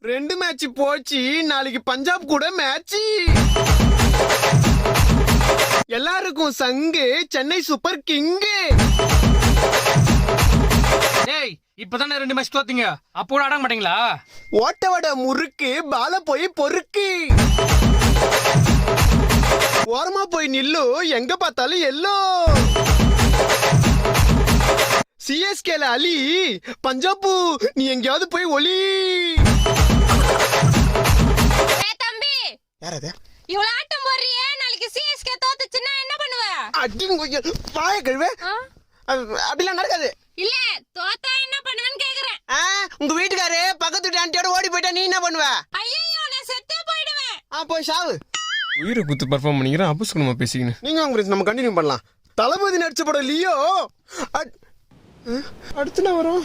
2 match போச்சு, நாளைக்கு பஞ்சாப் கூட மேட்ச். எல்லாருக்கும் சங்கு, சென்னை சூப்பர் கிங்கு. டேய் இப்பதானே 2 மேட்ச் தோத்தீங்க, அப்போ கூட ஆட மாட்டீங்களா? ஓட்டவட முறுக்கு பால போய் பொறுக்கு. ஓரமா போய் நில்லு, எங்க பார்த்தாலும் எல்லோ. சிஎஸ்கேல அலி, பஞ்சாபு நீ எங்கயாவது போய் ஒலி. தம்பி யாரது? இவ்வளவு ஆட்டம் போடுறியே, நாளைக்கு சிஎஸ்கே தோத்துச்சுன்னா என்ன பண்ணுவ? அடிங்க வாய கழுவே. அப்படிலாம் நடக்காது. இல்ல தோத்தா என்ன பண்ணுவேன்னு கேக்குறேன். உங்க வீட்டுக்காரு பக்கத்து வீட்டு ஆண்டியோட ஓடி போயிட்டா நீ என்ன பண்ணுவ? ஐயோ நான் செத்தே போயிடுவேன். போய் சாவு. உயிரை குத்து பெர்ஃபார்ம் பண்ணிக்கிறேன். அபஸ்குணமா பேசிக்கின்னு நீங்க அவங்க நம்ம கண்டினியூ பண்ணலாம். தளபதி நடிச்ச படம் லியோ. அடுத்து நான் வரும்